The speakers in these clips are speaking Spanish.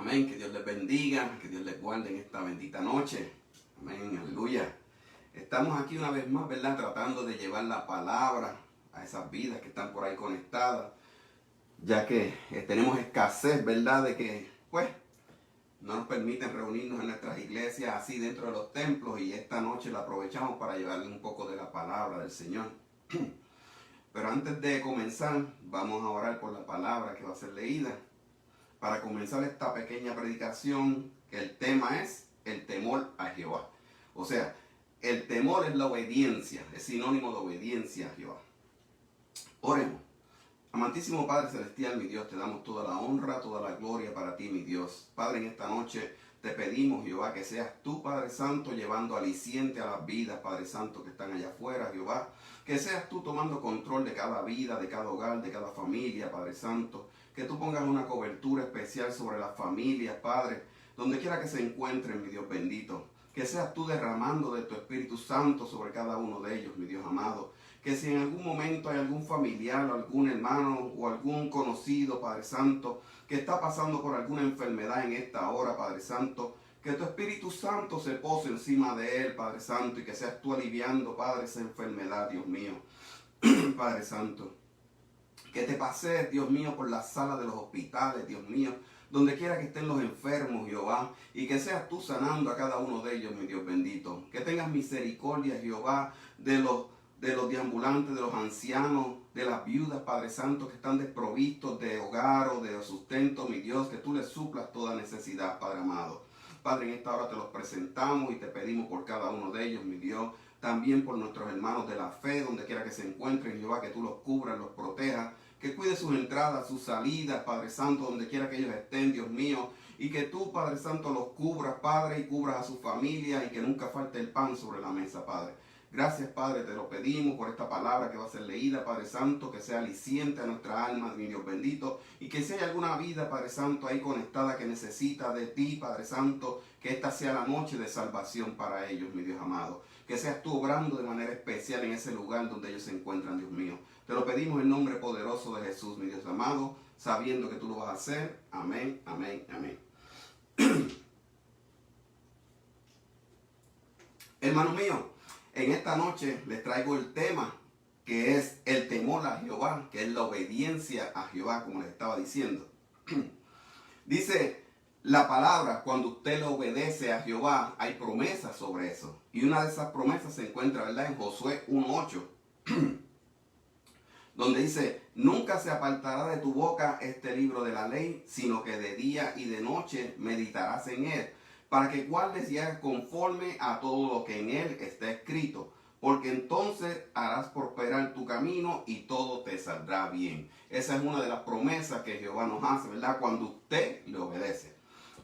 Amén. Que Dios les bendiga, que Dios les guarde en esta bendita noche. Amén, aleluya. Estamos aquí una vez más, ¿verdad? Tratando de llevar la palabra a esas vidas que están por ahí conectadas, ya que tenemos escasez, ¿verdad? De que, pues, no nos permiten reunirnos en nuestras iglesias así dentro de los templos, y esta noche la aprovechamos para llevarles un poco de la palabra del Señor. Pero antes de comenzar, vamos a orar por la palabra que va a ser leída. Para comenzar esta pequeña predicación, el tema es el temor a Jehová. O sea, el temor es la obediencia, es sinónimo de obediencia a Jehová. Oremos. Amantísimo Padre Celestial, mi Dios, te damos toda la honra, toda la gloria para ti, mi Dios. Padre, en esta noche te pedimos, Jehová, que seas tú, Padre Santo, llevando aliciente a las vidas, Padre Santo, que están allá afuera, Jehová. Que seas tú tomando control de cada vida, de cada hogar, de cada familia, Padre Santo. Que tú pongas una cobertura especial sobre las familias, Padre, donde quiera que se encuentren, mi Dios bendito. Que seas tú derramando de tu Espíritu Santo sobre cada uno de ellos, mi Dios amado. Que si en algún momento hay algún familiar o algún hermano o algún conocido, Padre Santo, que está pasando por alguna enfermedad en esta hora, Padre Santo, que tu Espíritu Santo se pose encima de él, Padre Santo, y que seas tú aliviando, Padre, esa enfermedad, Dios mío. Padre Santo, que te pases, Dios mío, por la sala de los hospitales, Dios mío, donde quiera que estén los enfermos, Jehová, y que seas tú sanando a cada uno de ellos, mi Dios bendito. Que tengas misericordia, Jehová, de los deambulantes, de los ancianos, de las viudas, Padre Santo, que están desprovistos de hogar o de sustento, mi Dios, que tú les suplas toda necesidad, Padre amado. Padre, en esta hora te los presentamos y te pedimos por cada uno de ellos, mi Dios, también por nuestros hermanos de la fe, donde quiera que se encuentren, Jehová, que tú los cubras, los protejas, que cuides sus entradas, sus salidas, Padre Santo, donde quiera que ellos estén, Dios mío, y que tú, Padre Santo, los cubras, Padre, y cubras a su familia, y que nunca falte el pan sobre la mesa, Padre. Gracias, Padre, te lo pedimos por esta palabra que va a ser leída, Padre Santo, que sea aliciente a nuestra alma, mi Dios bendito, y que si hay alguna vida, Padre Santo, ahí conectada que necesita de ti, Padre Santo, que esta sea la noche de salvación para ellos, mi Dios amado. Que seas tú obrando de manera especial en ese lugar donde ellos se encuentran, Dios mío. Te lo pedimos en nombre poderoso de Jesús, mi Dios amado, sabiendo que tú lo vas a hacer. Amén, amén, amén. Hermano mío, en esta noche les traigo el tema que es el temor a Jehová, que es la obediencia a Jehová, como les estaba diciendo. Dice la palabra, cuando usted le obedece a Jehová, hay promesas sobre eso. Y una de esas promesas se encuentra, ¿verdad?, en Josué 1:8. Donde dice, nunca se apartará de tu boca este libro de la ley, sino que de día y de noche meditarás en él, para que guardes y hagas conforme a todo lo que en él está escrito, porque entonces harás prosperar tu camino y todo te saldrá bien. Esa es una de las promesas que Jehová nos hace, ¿verdad?, cuando usted le obedece.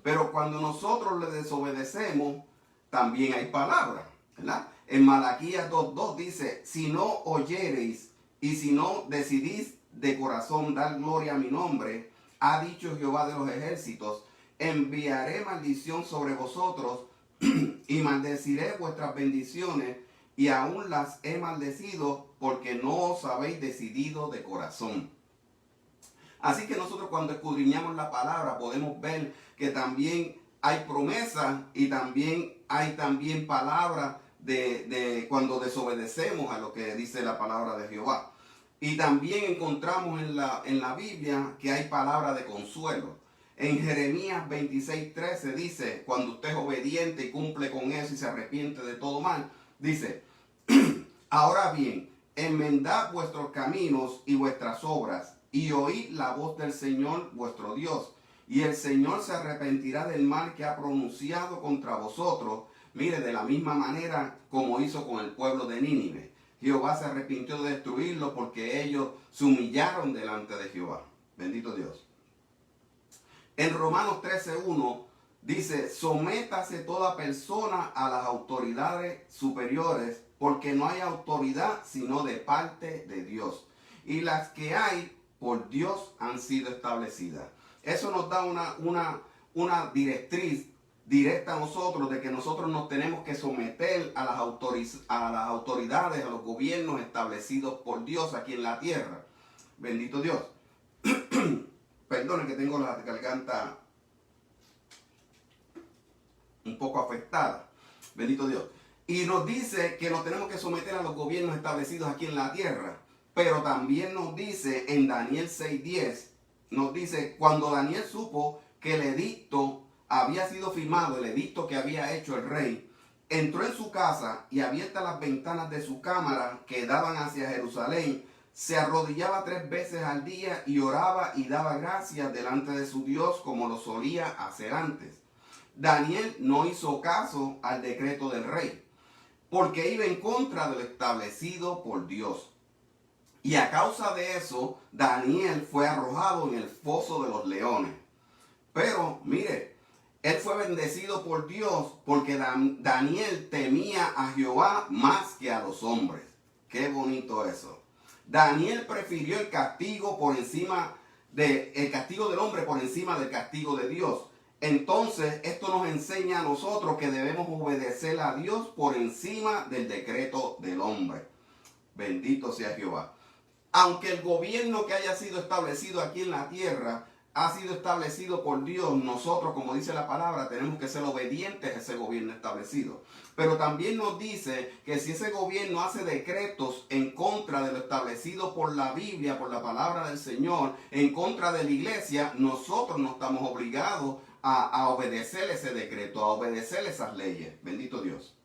Pero cuando nosotros le desobedecemos, también hay palabras, ¿verdad? En Malaquías 2:2 dice, si no oyereis y si no decidís de corazón dar gloria a mi nombre, ha dicho Jehová de los ejércitos, enviaré maldición sobre vosotros y maldeciré vuestras bendiciones, y aún las he maldecido porque no os habéis decidido de corazón. Así que nosotros cuando escudriñamos la palabra podemos ver que también hay promesas y también hay palabras de cuando desobedecemos a lo que dice la palabra de Jehová. Y también encontramos en la Biblia que hay palabras de consuelo. En Jeremías 26:13 dice, cuando usted es obediente y cumple con eso y se arrepiente de todo mal, dice, ahora bien, enmendad vuestros caminos y vuestras obras, y oíd la voz del Señor vuestro Dios, y el Señor se arrepentirá del mal que ha pronunciado contra vosotros. Mire, de la misma manera como hizo con el pueblo de Nínive. Jehová se arrepintió de destruirlo porque ellos se humillaron delante de Jehová. Bendito Dios. En Romanos 13:1 dice, sométase toda persona a las autoridades superiores, porque no hay autoridad sino de parte de Dios. Y las que hay por Dios han sido establecidas. Eso nos da una directriz directa a nosotros de que nosotros nos tenemos que someter a las autoridades, a los gobiernos establecidos por Dios aquí en la tierra. Bendito Dios. Perdone que tengo la garganta un poco afectada. Bendito Dios. Y nos dice que nos tenemos que someter a los gobiernos establecidos aquí en la tierra. Pero también nos dice en Daniel 6:10, nos dice, cuando Daniel supo que el edicto había sido firmado, el edicto que había hecho el rey, entró en su casa y abiertas las ventanas de su cámara que daban hacia Jerusalén, se arrodillaba 3 veces al día y oraba y daba gracias delante de su Dios como lo solía hacer antes. Daniel no hizo caso al decreto del rey, porque iba en contra de lo establecido por Dios. Y a causa de eso, Daniel fue arrojado en el foso de los leones. Pero, mire, él fue bendecido por Dios porque Daniel temía a Jehová más que a los hombres. Qué bonito eso. Daniel prefirió el castigo el castigo del hombre por encima del castigo de Dios. Entonces, esto nos enseña a nosotros que debemos obedecer a Dios por encima del decreto del hombre. Bendito sea Jehová. Aunque el gobierno que haya sido establecido aquí en la tierra ha sido establecido por Dios, nosotros, como dice la palabra, tenemos que ser obedientes a ese gobierno establecido. Pero también nos dice que si ese gobierno hace decretos en contra de lo establecido por la Biblia, por la palabra del Señor, en contra de la iglesia, nosotros no estamos obligados a obedecer ese decreto, a obedecer esas leyes. Bendito Dios.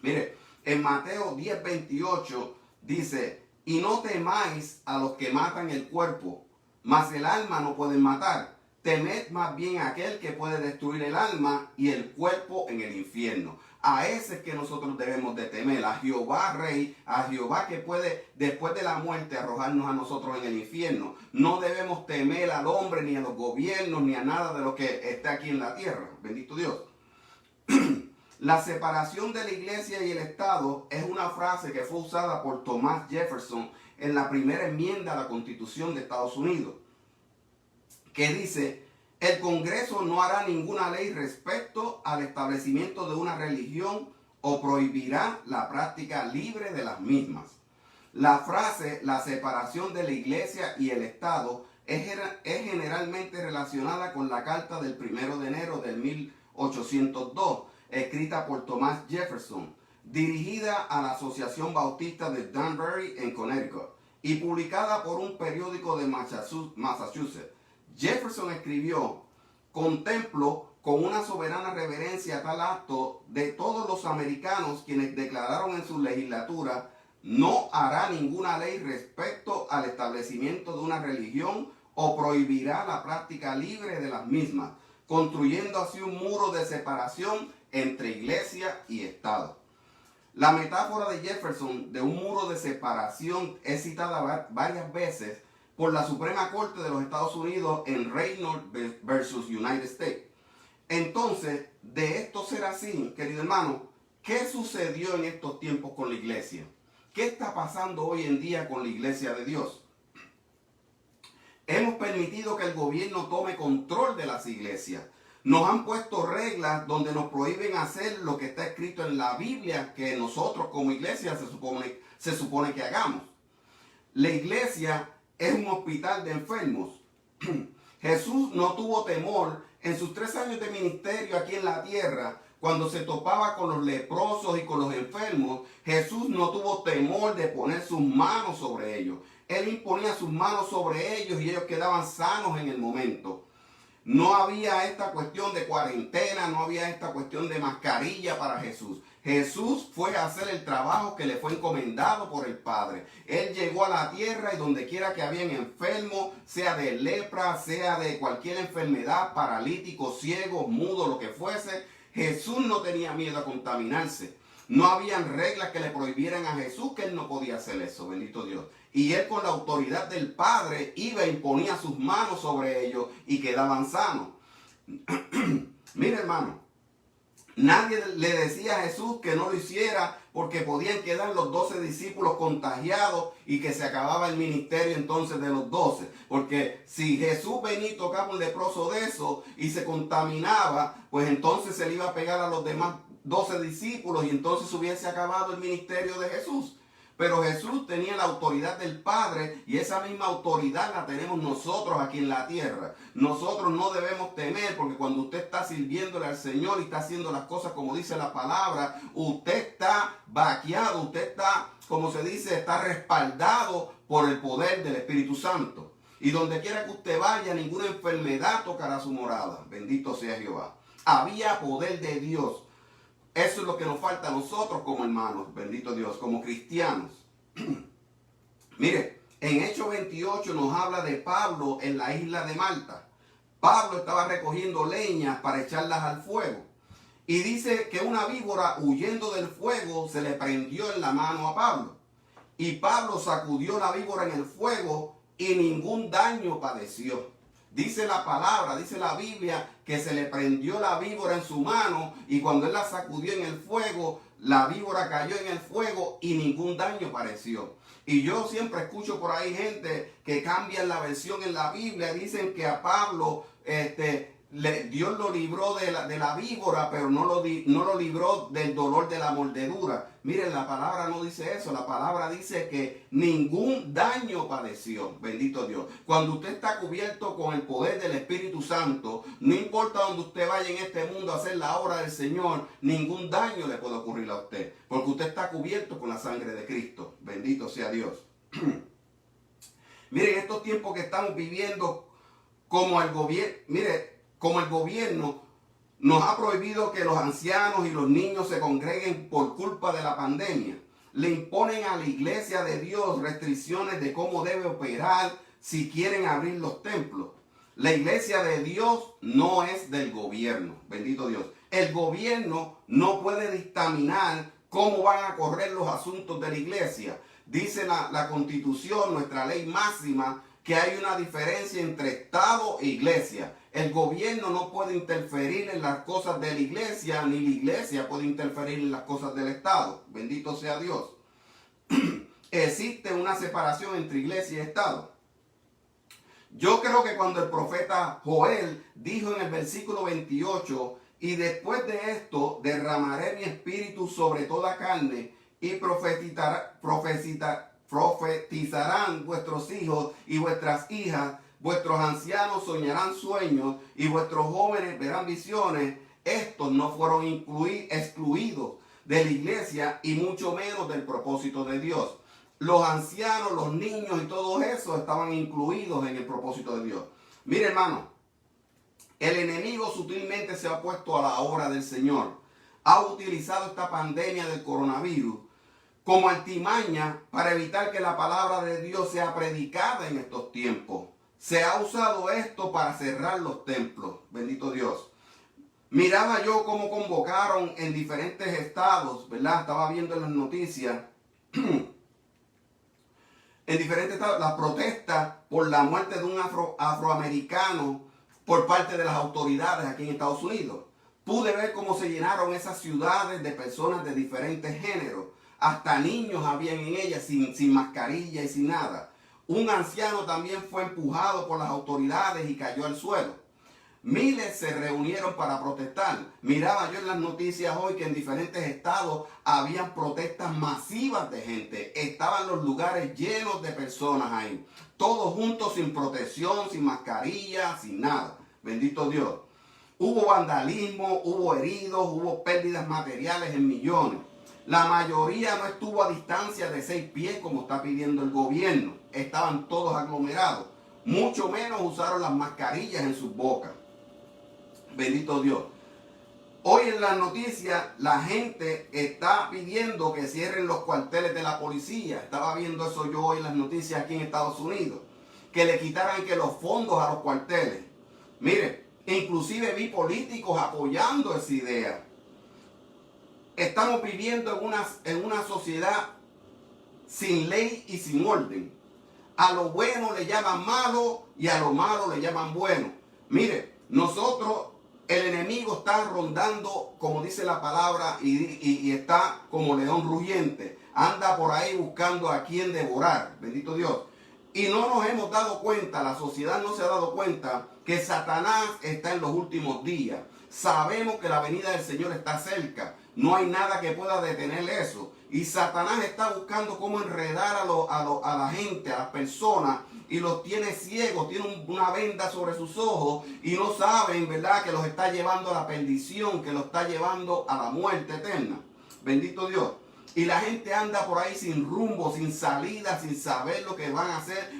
Mire, en Mateo 10:28 dice, y no temáis a los que matan el cuerpo, mas el alma no pueden matar. Temed más bien a aquel que puede destruir el alma y el cuerpo en el infierno. A ese es que nosotros debemos de temer, a Jehová Rey, a Jehová que puede después de la muerte arrojarnos a nosotros en el infierno. No debemos temer al hombre, ni a los gobiernos, ni a nada de lo que está aquí en la tierra. Bendito Dios. La separación de la iglesia y el Estado es una frase que fue usada por Thomas Jefferson en la primera enmienda a la Constitución de Estados Unidos, que dice, el Congreso no hará ninguna ley respecto al establecimiento de una religión o prohibirá la práctica libre de las mismas. La frase, la separación de la iglesia y el Estado, es generalmente relacionada con la Carta del 1 de enero de 1802, escrita por Thomas Jefferson, dirigida a la Asociación Bautista de Danbury en Connecticut y publicada por un periódico de Massachusetts. Jefferson escribió, contemplo con una soberana reverencia tal acto de todos los americanos quienes declararon en su legislatura no hará ninguna ley respecto al establecimiento de una religión o prohibirá la práctica libre de las mismas, construyendo así un muro de separación entre iglesia y Estado. La metáfora de Jefferson de un muro de separación es citada varias veces por la Suprema Corte de los Estados Unidos en Reynolds versus United States. Entonces, de esto ser así, querido hermano, ¿qué sucedió en estos tiempos con la iglesia? ¿Qué está pasando hoy en día con la iglesia de Dios? Hemos permitido que el gobierno tome control de las iglesias. Nos han puesto reglas donde nos prohíben hacer lo que está escrito en la Biblia que nosotros como iglesia se supone que hagamos. La iglesia es un hospital de enfermos. Jesús no tuvo temor en sus 3 años de ministerio aquí en la tierra. Cuando se topaba con los leprosos y con los enfermos, Jesús no tuvo temor de poner sus manos sobre ellos. Él imponía sus manos sobre ellos y ellos quedaban sanos en el momento. No había esta cuestión de cuarentena, no había esta cuestión de mascarilla para Jesús. Jesús fue a hacer el trabajo que le fue encomendado por el Padre. Él llegó a la tierra y donde quiera que habían enfermos, sea de lepra, sea de cualquier enfermedad, paralítico, ciego, mudo, lo que fuese, Jesús no tenía miedo a contaminarse. No habían reglas que le prohibieran a Jesús que él no podía hacer eso, bendito Dios. Y él con la autoridad del Padre iba e imponía sus manos sobre ellos y quedaban sanos. Mire hermano, nadie le decía a Jesús que no lo hiciera porque podían quedar los 12 discípulos contagiados y que se acababa el ministerio entonces de los 12. Porque si Jesús venía y tocaba un leproso de eso y se contaminaba, pues entonces se le iba a pegar a los demás 12 discípulos y entonces hubiese acabado el ministerio de Jesús. pero Jesús tenía la autoridad del Padre y esa misma autoridad la tenemos nosotros aquí en la tierra. Nosotros no debemos temer, porque cuando usted está sirviéndole al Señor y está haciendo las cosas como dice la palabra, usted está vaqueado, usted está, como se dice, está respaldado por el poder del Espíritu Santo. Y donde quiera que usted vaya, ninguna enfermedad tocará su morada. Bendito sea Jehová. Había poder de Dios. Eso es lo que nos falta a nosotros como hermanos, bendito Dios, como cristianos. Mire, en Hechos 28 nos habla de Pablo en la isla de Malta. Pablo estaba recogiendo leñas para echarlas al fuego. Y dice que una víbora huyendo del fuego se le prendió en la mano a Pablo. Y Pablo sacudió la víbora en el fuego y ningún daño padeció. Dice la palabra, dice la Biblia, que se le prendió la víbora en su mano y cuando él la sacudió en el fuego, la víbora cayó en el fuego y ningún daño padeció. Y yo siempre escucho por ahí gente que cambian la versión en la Biblia, dicen que a Pablo Dios lo libró de la víbora, pero no lo libró del dolor de la mordedura. Miren, la palabra no dice eso, la palabra dice que ningún daño padeció, bendito Dios. Cuando usted está cubierto con el poder del Espíritu Santo, no importa donde usted vaya en este mundo a hacer la obra del Señor, ningún daño le puede ocurrir a usted, porque usted está cubierto con la sangre de Cristo, bendito sea Dios. Miren, estos tiempos que estamos viviendo, como el gobierno nos ha prohibido que los ancianos y los niños se congreguen por culpa de la pandemia. Le imponen a la iglesia de Dios restricciones de cómo debe operar si quieren abrir los templos. La iglesia de Dios no es del gobierno, bendito Dios. El gobierno no puede dictaminar cómo van a correr los asuntos de la iglesia. Dice la Constitución, nuestra ley máxima, que hay una diferencia entre Estado e iglesia. El gobierno no puede interferir en las cosas de la iglesia, ni la iglesia puede interferir en las cosas del Estado. Bendito sea Dios. Existe una separación entre iglesia y Estado. Yo creo que cuando el profeta Joel dijo en el versículo 28, y después de esto derramaré mi espíritu sobre toda carne y profetizarán vuestros hijos y vuestras hijas, vuestros ancianos soñarán sueños y vuestros jóvenes verán visiones. Estos no fueron excluidos de la iglesia y mucho menos del propósito de Dios. Los ancianos, los niños y todo eso estaban incluidos en el propósito de Dios. Mire, hermano, el enemigo sutilmente se ha puesto a la obra del Señor. Ha utilizado esta pandemia del coronavirus como artimaña para evitar que la palabra de Dios sea predicada en estos tiempos. Se ha usado esto para cerrar los templos, bendito Dios. Miraba yo cómo convocaron en diferentes estados, ¿verdad? Estaba viendo en las noticias, en diferentes estados, las protestas por la muerte de un afroamericano por parte de las autoridades aquí en Estados Unidos. Pude ver cómo se llenaron esas ciudades de personas de diferentes géneros. Hasta niños habían en ellas sin mascarilla y sin nada. Un anciano también fue empujado por las autoridades y cayó al suelo. Miles se reunieron para protestar. Miraba yo en las noticias hoy que en diferentes estados habían protestas masivas de gente. Estaban los lugares llenos de personas ahí. Todos juntos sin protección, sin mascarilla, sin nada. Bendito Dios. Hubo vandalismo, hubo heridos, hubo pérdidas materiales en millones. La mayoría no estuvo a distancia de 6 pies como está pidiendo el gobierno. Estaban todos aglomerados. Mucho menos usaron las mascarillas en sus bocas. Bendito Dios. Hoy en las noticias la gente está pidiendo que cierren los cuarteles de la policía. Estaba viendo eso yo hoy en las noticias aquí en Estados Unidos. Que le quitaran que los fondos a los cuarteles. Mire, inclusive vi políticos apoyando esa idea. Estamos viviendo en una sociedad sin ley y sin orden. A lo bueno le llaman malo y a lo malo le llaman bueno. Mire, nosotros, el enemigo está rondando, como dice la palabra, y está como león rugiente. Anda por ahí buscando a quien devorar. Bendito Dios. Y no nos hemos dado cuenta, la sociedad no se ha dado cuenta que Satanás está en los últimos días. Sabemos que la venida del Señor está cerca. No hay nada que pueda detener eso. Y Satanás está buscando cómo enredar a la gente, a las personas, y los tiene ciegos, tiene una venda sobre sus ojos y no saben, ¿verdad?, que los está llevando a la perdición, que los está llevando a la muerte eterna. Bendito Dios. Y la gente anda por ahí sin rumbo, sin salida, sin saber lo que van a hacer,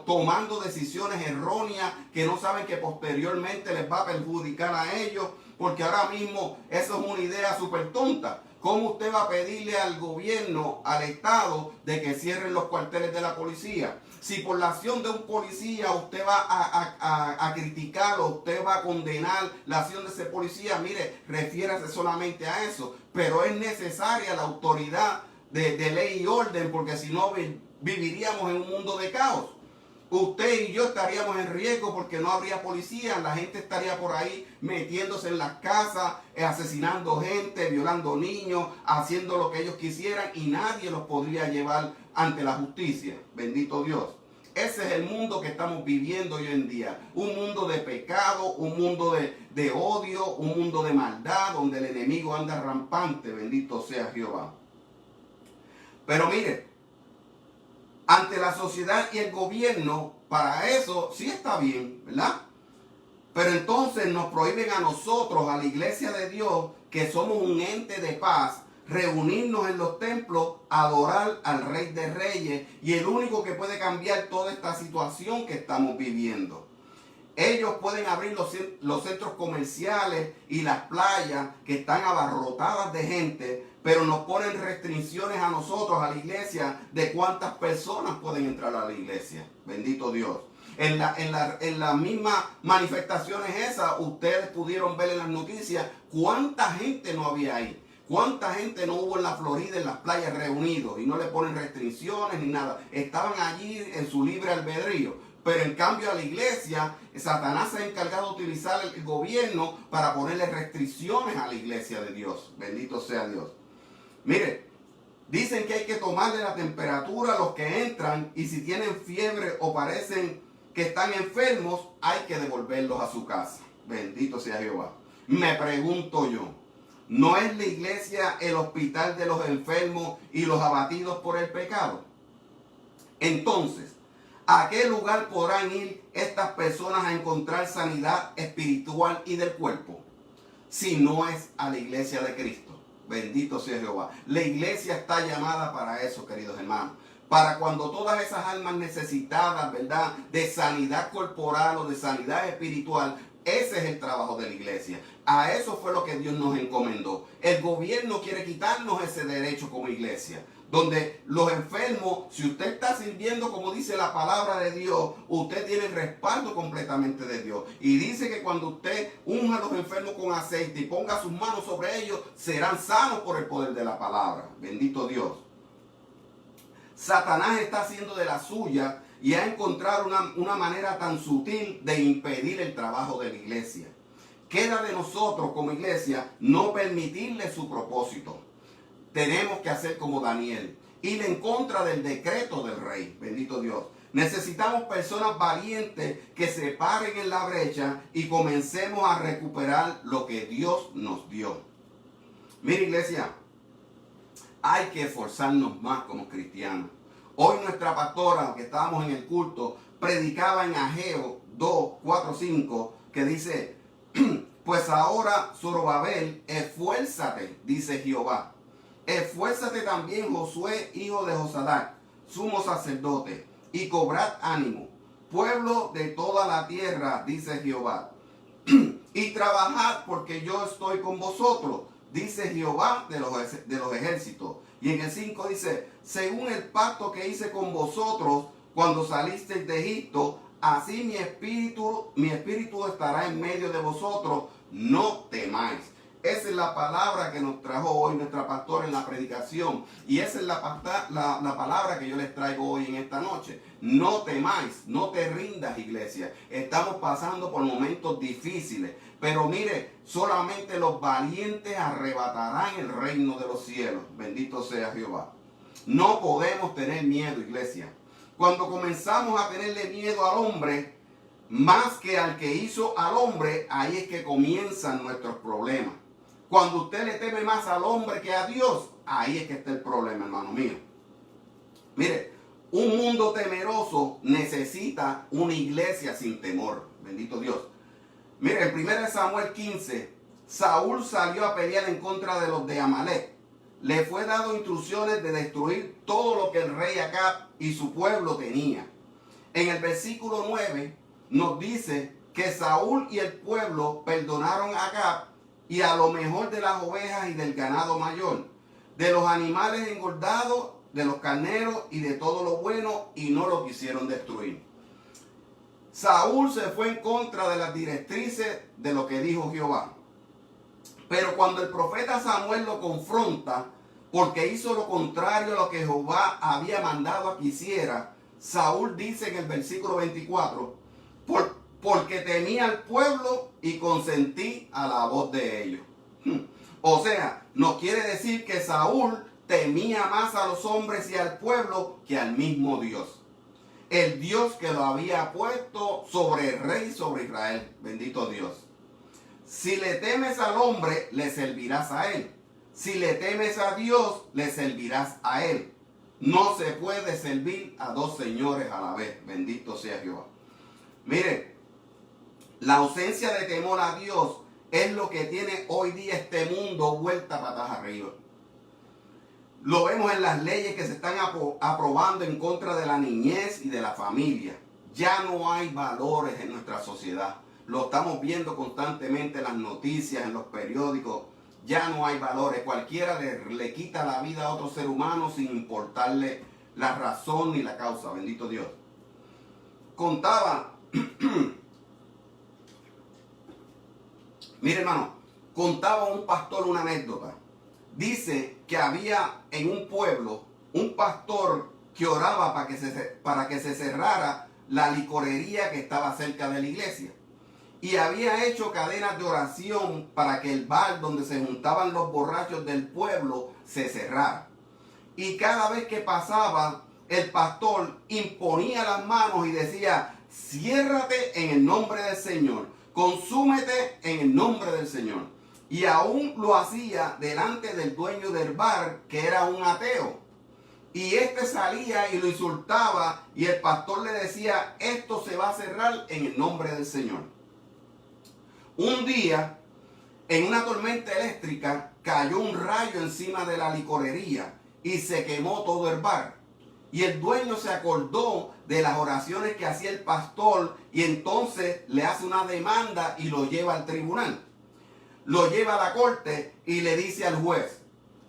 tomando decisiones erróneas que no saben que posteriormente les va a perjudicar a ellos, porque ahora mismo eso es una idea súper tonta. ¿Cómo usted va a pedirle al gobierno, al Estado, de que cierren los cuarteles de la policía? Si por la acción de un policía usted va a criticar o usted va a condenar la acción de ese policía, mire, refiérase solamente a eso. Pero es necesaria la autoridad de ley y orden, porque si no viviríamos en un mundo de caos. Usted y yo estaríamos en riesgo porque no habría policía, la gente estaría por ahí metiéndose en las casas, asesinando gente, violando niños, haciendo lo que ellos quisieran y nadie los podría llevar ante la justicia. Bendito Dios. Ese es el mundo que estamos viviendo hoy en día. Un mundo de pecado, un mundo de odio, un mundo de maldad, donde el enemigo anda rampante. Bendito sea Jehová. Pero mire, ante la sociedad y el gobierno, para eso sí está bien, ¿verdad? Pero entonces nos prohíben a nosotros, a la iglesia de Dios, que somos un ente de paz, reunirnos en los templos, adorar al Rey de Reyes y el único que puede cambiar toda esta situación que estamos viviendo. Ellos pueden abrir los centros comerciales y las playas que están abarrotadas de gente, pero nos ponen restricciones a nosotros, a la iglesia, de cuántas personas pueden entrar a la iglesia. Bendito Dios. En las mismas manifestaciones esas, ustedes pudieron ver en las noticias cuánta gente no había ahí. ¿Cuánta gente no hubo en la Florida, en las playas reunidos? Y no le ponen restricciones ni nada. Estaban allí en su libre albedrío. Pero en cambio a la iglesia, Satanás se ha encargado de utilizar el gobierno para ponerle restricciones a la iglesia de Dios. Bendito sea Dios. Mire, dicen que hay que tomarle la temperatura a los que entran y si tienen fiebre o parecen que están enfermos, hay que devolverlos a su casa. Bendito sea Jehová. Me pregunto yo, ¿no es la iglesia el hospital de los enfermos y los abatidos por el pecado? Entonces, ¿a qué lugar podrán ir estas personas a encontrar sanidad espiritual y del cuerpo? Si no es a la iglesia de Cristo. Bendito sea Jehová. La iglesia está llamada para eso, queridos hermanos. Para cuando todas esas almas necesitadas, ¿verdad?, de sanidad corporal o de sanidad espiritual, ese es el trabajo de la iglesia. A eso fue lo que Dios nos encomendó. El gobierno quiere quitarnos ese derecho como iglesia. Donde los enfermos, si usted está sirviendo como dice la palabra de Dios, usted tiene el respaldo completamente de Dios. Y dice que cuando usted unja a los enfermos con aceite y ponga sus manos sobre ellos, serán sanos por el poder de la palabra. Bendito Dios. Satanás está haciendo de la suya y ha encontrado una manera tan sutil de impedir el trabajo de la iglesia. Queda de nosotros como iglesia no permitirle su propósito. Tenemos que hacer como Daniel, ir en contra del decreto del rey. Bendito Dios. Necesitamos personas valientes que se paren en la brecha y comencemos a recuperar lo que Dios nos dio. Mira, iglesia, hay que esforzarnos más como cristianos. Hoy nuestra pastora, que estábamos en el culto, predicaba en Ageo 2, 4, 5, que dice, pues ahora, Zorobabel, esfuérzate, dice Jehová. Esfuérzate también, Josué, hijo de Josadac, sumo sacerdote, y cobrad ánimo, pueblo de toda la tierra, dice Jehová. Y trabajad porque yo estoy con vosotros, dice Jehová de los ejércitos. Y en el 5 dice, según el pacto que hice con vosotros cuando salisteis de Egipto, así mi espíritu estará en medio de vosotros, no temáis. Esa es la palabra que nos trajo hoy nuestra pastora en la predicación. Y esa es la palabra que yo les traigo hoy en esta noche. No temáis, no te rindas, iglesia. Estamos pasando por momentos difíciles. Pero mire, solamente los valientes arrebatarán el reino de los cielos. Bendito sea Jehová. No podemos tener miedo, iglesia. Cuando comenzamos a tenerle miedo al hombre, más que al que hizo al hombre, ahí es que comienzan nuestros problemas. Cuando usted le teme más al hombre que a Dios, ahí es que está el problema, hermano mío. Mire, un mundo temeroso necesita una iglesia sin temor. Bendito Dios. Mire, en 1 Samuel 15, Saúl salió a pelear en contra de los de Amalek. Le fue dado instrucciones de destruir todo lo que el rey Acab y su pueblo tenía. En el versículo 9 nos dice que Saúl y el pueblo perdonaron a Acab y a lo mejor de las ovejas y del ganado mayor, de los animales engordados, de los carneros y de todo lo bueno, y no lo quisieron destruir. Saúl se fue en contra de las directrices de lo que dijo Jehová. Pero cuando el profeta Samuel lo confronta, porque hizo lo contrario a lo que Jehová había mandado a que hiciera, Saúl dice en el versículo 24, porque temía al pueblo y consentí a la voz de ellos. O sea, no quiere decir que Saúl temía más a los hombres y al pueblo que al mismo Dios. El Dios que lo había puesto sobre el rey, sobre Israel. Bendito Dios. Si le temes al hombre, le servirás a él. Si le temes a Dios, le servirás a él. No se puede servir a dos señores a la vez. Bendito sea Jehová. Mire, la ausencia de temor a Dios es lo que tiene hoy día este mundo vuelta patas arriba. Lo vemos en las leyes que se están aprobando en contra de la niñez y de la familia. Ya no hay valores en nuestra sociedad. Lo estamos viendo constantemente en las noticias, en los periódicos. Ya no hay valores. Cualquiera le quita la vida a otro ser humano sin importarle la razón ni la causa. Bendito Dios. Mire, hermano, contaba un pastor una anécdota. Dice que había en un pueblo un pastor que oraba para que se cerrara la licorería que estaba cerca de la iglesia. Y había hecho cadenas de oración para que el bar donde se juntaban los borrachos del pueblo se cerrara. Y cada vez que pasaba, el pastor imponía las manos y decía, ciérrate en el nombre del Señor, consúmete en el nombre del Señor. Y aún lo hacía delante del dueño del bar, que era un ateo. Y este salía y lo insultaba y el pastor le decía, esto se va a cerrar en el nombre del Señor. Un día, en una tormenta eléctrica, cayó un rayo encima de la licorería y se quemó todo el bar. Y el dueño se acordó de las oraciones que hacía el pastor y entonces le hace una demanda y lo lleva al tribunal. Lo lleva a la corte y le dice al juez,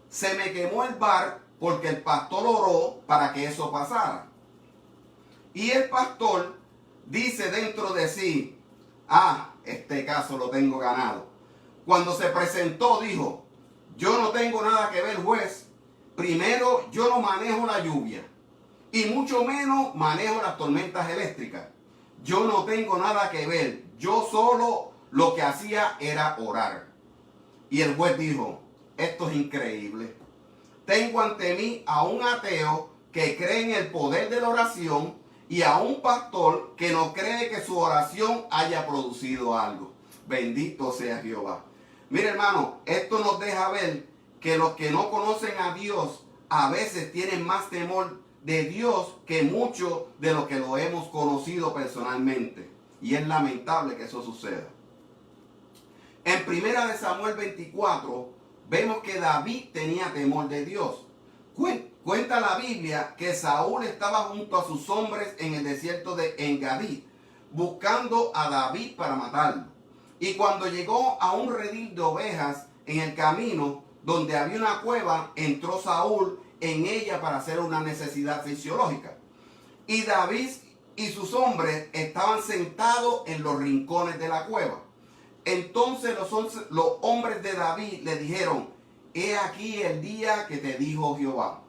se me quemó el bar porque el pastor oró para que eso pasara. Y el pastor dice dentro de sí, este caso lo tengo ganado. Cuando se presentó dijo, yo no tengo nada que ver, juez. Primero, yo no manejo la lluvia y mucho menos manejo las tormentas eléctricas. Yo no tengo nada que ver. Yo solo lo que hacía era orar. Y el juez dijo, esto es increíble. Tengo ante mí a un ateo que cree en el poder de la oración y a un pastor que no cree que su oración haya producido algo. Bendito sea Jehová. Mire, hermano, esto nos deja ver que los que no conocen a Dios a veces tienen más temor de Dios que muchos de los que lo hemos conocido personalmente. Y es lamentable que eso suceda. En 1 Samuel 24 vemos que David tenía temor de Dios. Cuenta la Biblia que Saúl estaba junto a sus hombres en el desierto de Engadí, buscando a David para matarlo. Y cuando llegó a un redil de ovejas en el camino, donde había una cueva, entró Saúl en ella para hacer una necesidad fisiológica. Y David y sus hombres estaban sentados en los rincones de la cueva. Entonces los hombres de David le dijeron, he aquí el día que te dijo Jehová.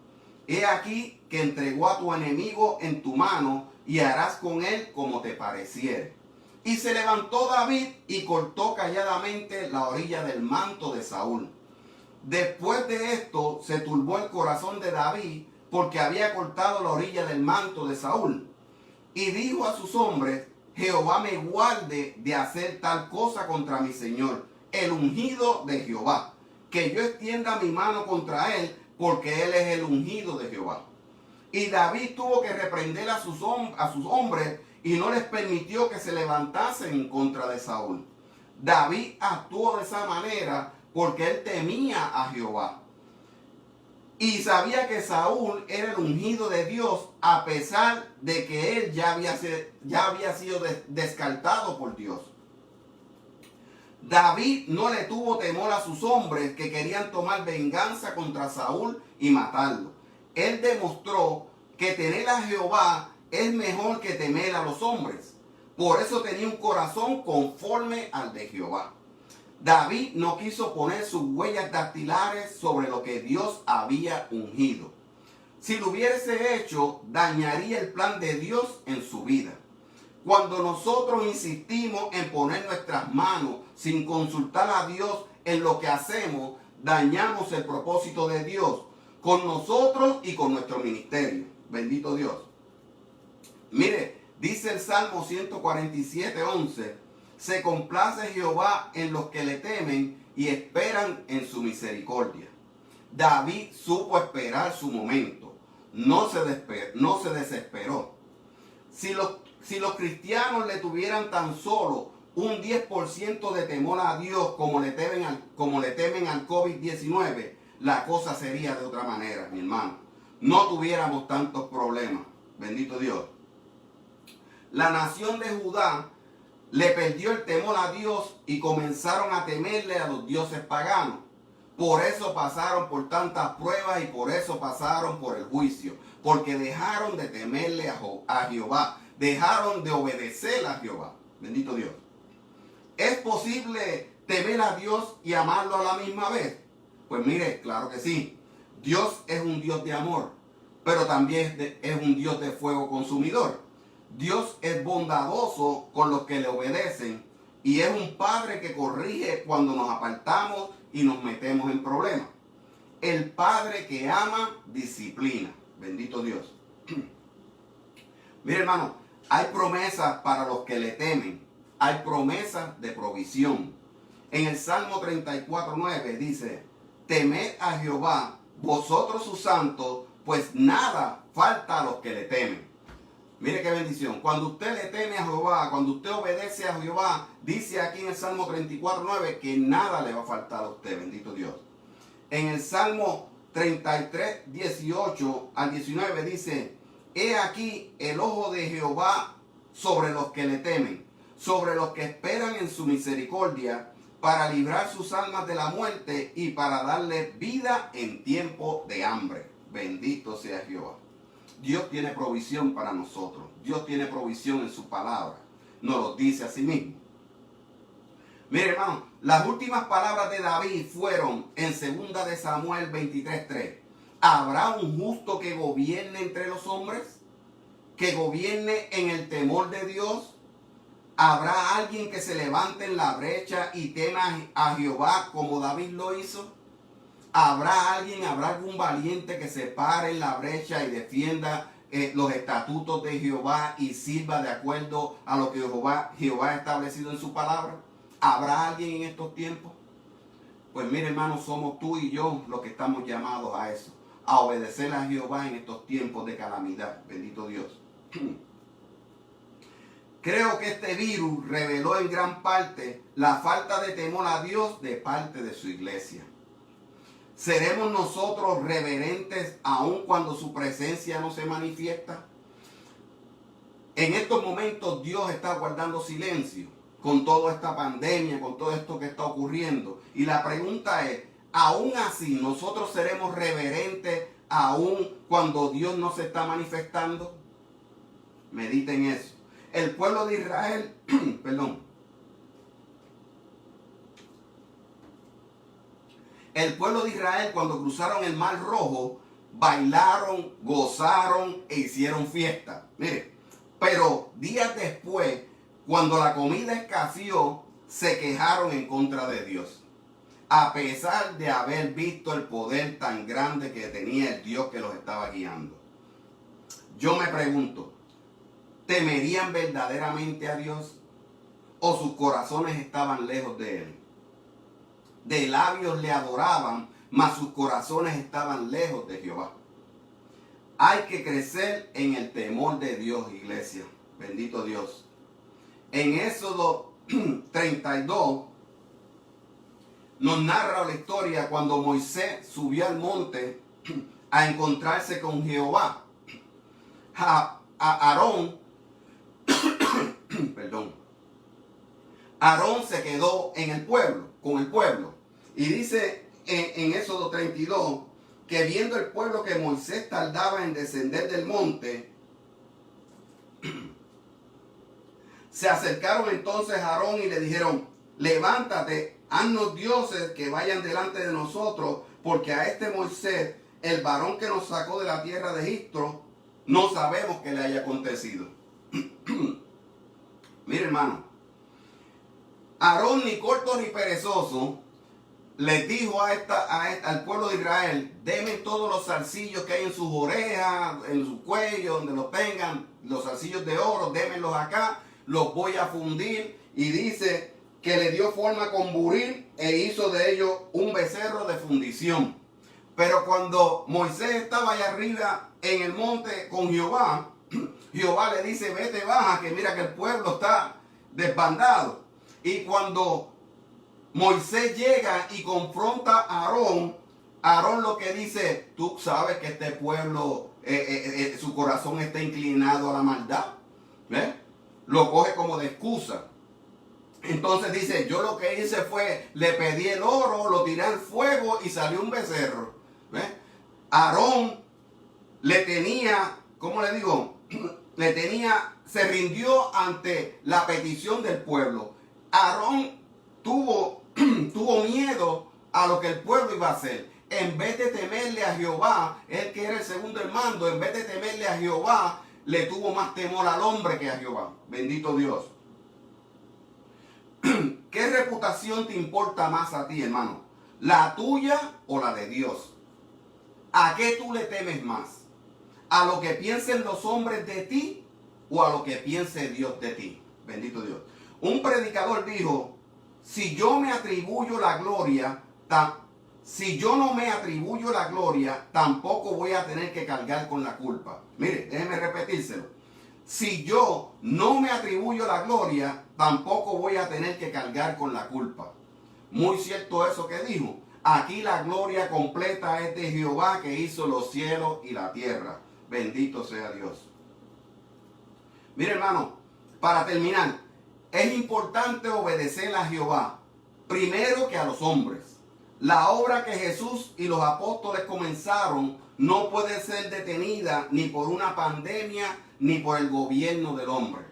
He aquí que entregó a tu enemigo en tu mano y harás con él como te pareciere. Y se levantó David y cortó calladamente la orilla del manto de Saúl. Después de esto se turbó el corazón de David porque había cortado la orilla del manto de Saúl. Y dijo a sus hombres, Jehová me guarde de hacer tal cosa contra mi Señor, el ungido de Jehová, que yo extienda mi mano contra él, porque él es el ungido de Jehová. Y David tuvo que reprender a sus hombres y no les permitió que se levantasen en contra de Saúl. David actuó de esa manera porque él temía a Jehová. Y sabía que Saúl era el ungido de Dios, a pesar de que él ya había sido descartado por Dios. David no le tuvo temor a sus hombres que querían tomar venganza contra Saúl y matarlo. Él demostró que temer a Jehová es mejor que temer a los hombres. Por eso tenía un corazón conforme al de Jehová. David no quiso poner sus huellas dactilares sobre lo que Dios había ungido. Si lo hubiese hecho, dañaría el plan de Dios en su vida. Cuando nosotros insistimos en poner nuestras manos sin consultar a Dios en lo que hacemos, dañamos el propósito de Dios con nosotros y con nuestro ministerio. Bendito Dios. Mire, dice el Salmo 147:11, se complace Jehová en los que le temen y esperan en su misericordia. David supo esperar su momento, no se desesperó. Si los cristianos le tuvieran tan solo un 10% de temor a Dios como le temen al COVID-19, la cosa sería de otra manera, mi hermano. No tuviéramos tantos problemas. Bendito Dios. La nación de Judá le perdió el temor a Dios y comenzaron a temerle a los dioses paganos. Por eso pasaron por tantas pruebas y por eso pasaron por el juicio. Porque dejaron de temerle a Jehová. Dejaron de obedecer a Jehová. Bendito Dios. ¿Es posible temer a Dios y amarlo a la misma vez? Pues mire, claro que sí. Dios es un Dios de amor, pero también es un Dios de fuego consumidor. Dios es bondadoso con los que le obedecen y es un padre que corrige cuando nos apartamos y nos metemos en problemas. El padre que ama, disciplina. Bendito Dios. Mire, hermano, hay promesas para los que le temen. Hay promesas de provisión. En el Salmo 34:9 dice, temed a Jehová, vosotros sus santos, pues nada falta a los que le temen. Mire qué bendición. Cuando usted le teme a Jehová, cuando usted obedece a Jehová, dice aquí en el Salmo 34:9 que nada le va a faltar a usted. Bendito Dios. En el Salmo 33:18 al 19 dice, he aquí el ojo de Jehová sobre los que le temen, sobre los que esperan en su misericordia, para librar sus almas de la muerte y para darle vida en tiempo de hambre. Bendito sea Jehová. Dios tiene provisión para nosotros. Dios tiene provisión en su palabra. Nos lo dice a sí mismo. Mire, hermano, las últimas palabras de David fueron en 2 de Samuel 23:3. ¿Habrá un justo que gobierne entre los hombres? ¿Que gobierne en el temor de Dios? ¿Habrá alguien que se levante en la brecha y tema a Jehová como David lo hizo? ¿Habrá algún valiente que se pare en la brecha y defienda los estatutos de Jehová y sirva de acuerdo a lo que Jehová ha establecido en su palabra? ¿Habrá alguien en estos tiempos? Pues mire, hermano, somos tú y yo los que estamos llamados a eso, a obedecer a Jehová en estos tiempos de calamidad. Bendito Dios. Creo que este virus reveló en gran parte la falta de temor a Dios de parte de su iglesia. ¿Seremos nosotros reverentes aun cuando su presencia no se manifiesta? En estos momentos Dios está guardando silencio con toda esta pandemia, con todo esto que está ocurriendo. Y la pregunta es, ¿aún así nosotros seremos reverentes aun cuando Dios no se está manifestando? Mediten eso. El pueblo de Israel, El pueblo de Israel, cuando cruzaron el Mar Rojo, bailaron, gozaron e hicieron fiesta. Mire, pero días después, cuando la comida escaseó, se quejaron en contra de Dios. A pesar de haber visto el poder tan grande que tenía el Dios que los estaba guiando. Yo me pregunto, ¿Temerían verdaderamente a Dios? ¿O sus corazones estaban lejos de Él? De labios le adoraban, mas sus corazones estaban lejos de Jehová. Hay que crecer en el temor de Dios, iglesia. Bendito Dios. En Éxodo 32 nos narra la historia cuando Moisés subió al monte a encontrarse con Jehová. Aarón, perdón, Aarón se quedó en el pueblo, con el pueblo. Y dice en Éxodo 32 que viendo el pueblo que Moisés tardaba en descender del monte, se acercaron entonces a Aarón y le dijeron: levántate, haznos dioses que vayan delante de nosotros, porque a este Moisés, el varón que nos sacó de la tierra de Egipto, no sabemos qué le haya acontecido. Mire, hermano, Aarón, ni corto ni perezoso, les dijo al pueblo de Israel: denme todos los zarcillos que hay en sus orejas, en su cuello, donde los tengan, los zarcillos de oro, démenlos acá, los voy a fundir. Y dice que le dio forma con buril e hizo de ellos un becerro de fundición. Pero cuando Moisés estaba allá arriba en el monte con Jehová, Jehová le dice: vete, baja, que mira que el pueblo está desbandado. Y cuando Moisés llega y confronta a Aarón, Aarón lo que dice: tú sabes que este pueblo, su corazón está inclinado a la maldad. ¿Ves? Lo coge como de excusa. Entonces dice: yo lo que hice fue, le pedí el oro, lo tiré al fuego y salió un becerro. ¿Ves? Aarón le tenía, ¿cómo le digo? Se rindió ante la petición del pueblo. Aarón tuvo miedo a lo que el pueblo iba a hacer. En vez de temerle a Jehová, él que era el segundo en mando, en vez de temerle a Jehová, le tuvo más temor al hombre que a Jehová. Bendito Dios. ¿Qué reputación te importa más a ti, hermano? ¿La tuya o la de Dios? ¿A qué tú le temes más? ¿A lo que piensen los hombres de ti o a lo que piense Dios de ti? Bendito Dios. Un predicador dijo: si yo no me atribuyo la gloria, tampoco voy a tener que cargar con la culpa. Mire, déjeme repetírselo. Si yo no me atribuyo la gloria, tampoco voy a tener que cargar con la culpa. Muy cierto eso que dijo. Aquí la gloria completa es de Jehová, que hizo los cielos y la tierra. Bendito sea Dios. Mire, hermano, para terminar, es importante obedecer a Jehová primero que a los hombres. La obra que Jesús y los apóstoles comenzaron no puede ser detenida ni por una pandemia ni por el gobierno del hombre.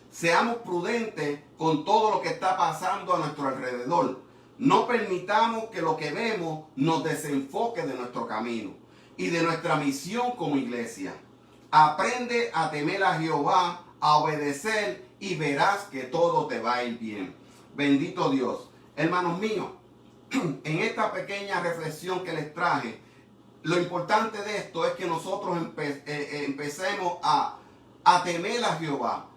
Seamos prudentes con todo lo que está pasando a nuestro alrededor. No permitamos que lo que vemos nos desenfoque de nuestro camino y de nuestra misión como iglesia. Aprende a temer a Jehová, a obedecer, y verás que todo te va a ir bien. Bendito Dios. Hermanos míos, en esta pequeña reflexión que les traje, lo importante de esto es que nosotros empecemos a temer a Jehová.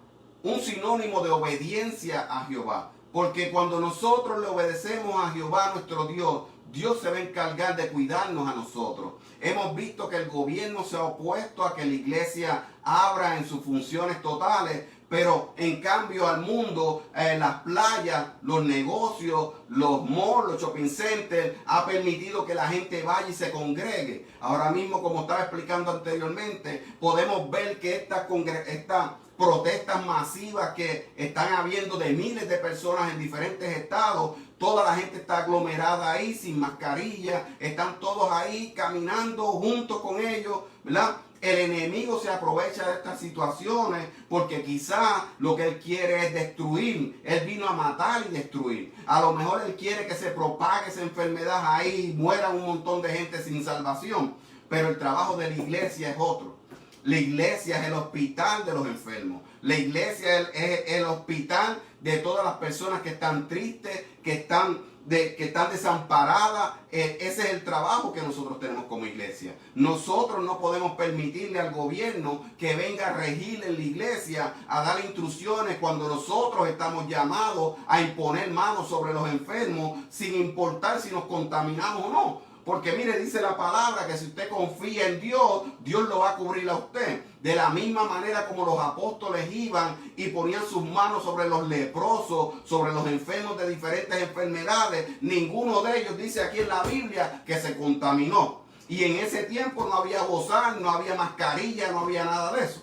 Un sinónimo de obediencia a Jehová. Porque cuando nosotros le obedecemos a Jehová nuestro Dios, Dios se va a encargar de cuidarnos a nosotros. Hemos visto que el gobierno se ha opuesto a que la iglesia abra en sus funciones totales, pero en cambio al mundo, las playas, los negocios, los malls, los shopping centers, ha permitido que la gente vaya y se congregue. Ahora mismo, como estaba explicando anteriormente, podemos ver que estas protestas masivas que están habiendo de miles de personas en diferentes estados, toda la gente está aglomerada ahí sin mascarilla, están todos ahí caminando juntos con ellos, ¿verdad? El enemigo se aprovecha de estas situaciones porque quizá lo que él quiere es destruir. Él vino a matar y destruir. A lo mejor él quiere que se propague esa enfermedad ahí y muera un montón de gente sin salvación. Pero el trabajo de la iglesia es otro. La iglesia es el hospital de los enfermos. La iglesia es el hospital de todas las personas que están tristes, que están que están desamparadas. Ese es el trabajo que nosotros tenemos como iglesia. Nosotros no podemos permitirle al gobierno que venga a regir en la iglesia, a dar instrucciones cuando nosotros estamos llamados a imponer manos sobre los enfermos, sin importar si nos contaminamos o no. Porque mire, dice la palabra que si usted confía en Dios, Dios lo va a cubrir a usted. De la misma manera como los apóstoles iban y ponían sus manos sobre los leprosos, sobre los enfermos de diferentes enfermedades, ninguno de ellos dice aquí en la Biblia que se contaminó. Y en ese tiempo no había bozal, no había mascarilla, no había nada de eso.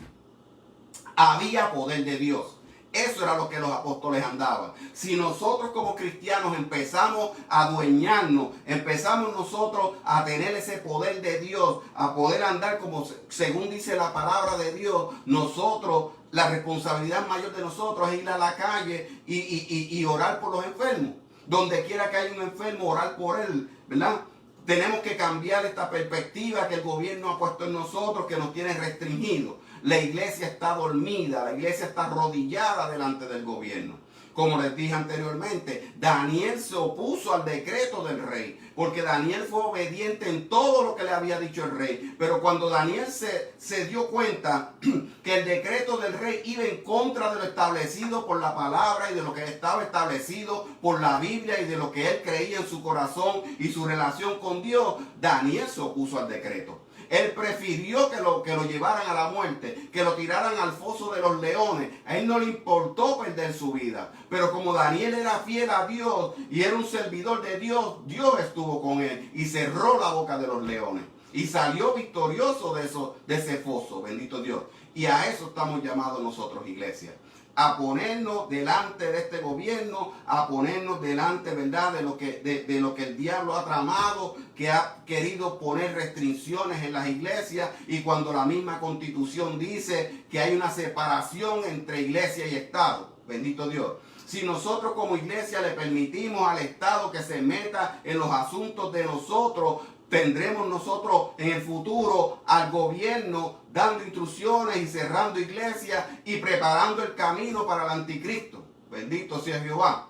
Había poder de Dios. Eso era lo que los apóstoles andaban. Si nosotros como cristianos empezamos a adueñarnos, empezamos nosotros a tener ese poder de Dios, a poder andar como según dice la palabra de Dios, nosotros, la responsabilidad mayor de nosotros es ir a la calle y orar por los enfermos. Donde quiera que haya un enfermo, orar por él, ¿verdad? Tenemos que cambiar esta perspectiva que el gobierno ha puesto en nosotros, que nos tiene restringidos. La iglesia está dormida, la iglesia está arrodillada delante del gobierno. Como les dije anteriormente, Daniel se opuso al decreto del rey, porque Daniel fue obediente en todo lo que le había dicho el rey. Pero cuando Daniel se dio cuenta que el decreto del rey iba en contra de lo establecido por la palabra y de lo que estaba establecido por la Biblia y de lo que él creía en su corazón y su relación con Dios, Daniel se opuso al decreto. Él prefirió que lo llevaran a la muerte, que lo tiraran al foso de los leones. A él no le importó perder su vida. Pero como Daniel era fiel a Dios y era un servidor de Dios, Dios estuvo con él y cerró la boca de los leones. Y salió victorioso de ese foso, bendito Dios. Y a eso estamos llamados nosotros, iglesia. A ponernos delante de este gobierno, a ponernos delante, ¿verdad?, de lo que el diablo ha tramado, que ha querido poner restricciones en las iglesias, y cuando la misma Constitución dice que hay una separación entre iglesia y Estado. Bendito Dios. Si nosotros como iglesia le permitimos al Estado que se meta en los asuntos de nosotros, tendremos nosotros en el futuro al gobierno dando instrucciones y cerrando iglesias y preparando el camino para el anticristo. Bendito sea Jehová.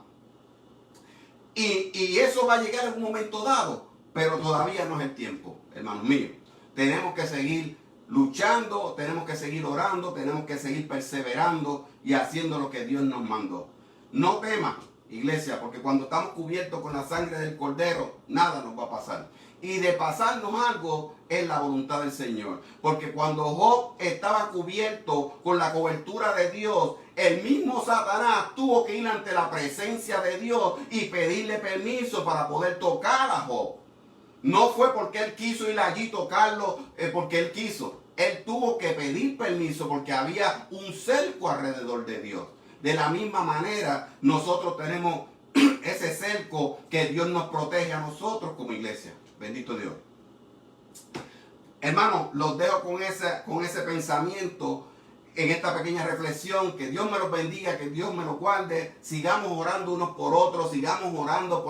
Y eso va a llegar en un momento dado, pero todavía no es el tiempo, hermanos míos. Tenemos que seguir luchando, tenemos que seguir orando, tenemos que seguir perseverando y haciendo lo que Dios nos mandó. No temas, iglesia, porque cuando estamos cubiertos con la sangre del Cordero, nada nos va a pasar. Y de pasarnos algo es la voluntad del Señor. Porque cuando Job estaba cubierto con la cobertura de Dios, el mismo Satanás tuvo que ir ante la presencia de Dios y pedirle permiso para poder tocar a Job. No fue porque él quiso ir allí y tocarlo porque él quiso. Él tuvo que pedir permiso porque había un cerco alrededor de Dios. De la misma manera, nosotros tenemos ese cerco que Dios nos protege a nosotros como iglesia. Bendito Dios. Hermanos, los dejo con ese pensamiento en esta pequeña reflexión. Que Dios me los bendiga, que Dios me los guarde. Sigamos orando unos por otros, sigamos orando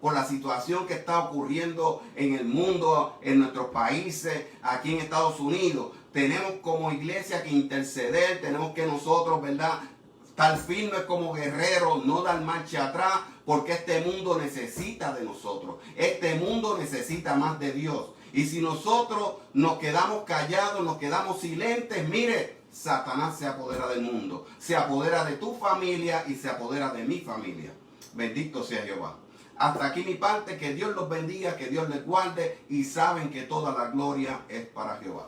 por la situación que está ocurriendo en el mundo, en nuestros países, aquí en Estados Unidos. Tenemos como iglesia que interceder, tenemos que nosotros, ¿verdad?, estar firmes como guerreros, no dar marcha atrás, porque este mundo necesita de nosotros. Este mundo necesita más de Dios. Y si nosotros nos quedamos callados, nos quedamos silentes, mire, Satanás se apodera del mundo, se apodera de tu familia y se apodera de mi familia. Bendito sea Jehová. Hasta aquí mi parte, que Dios los bendiga, que Dios les guarde, y saben que toda la gloria es para Jehová.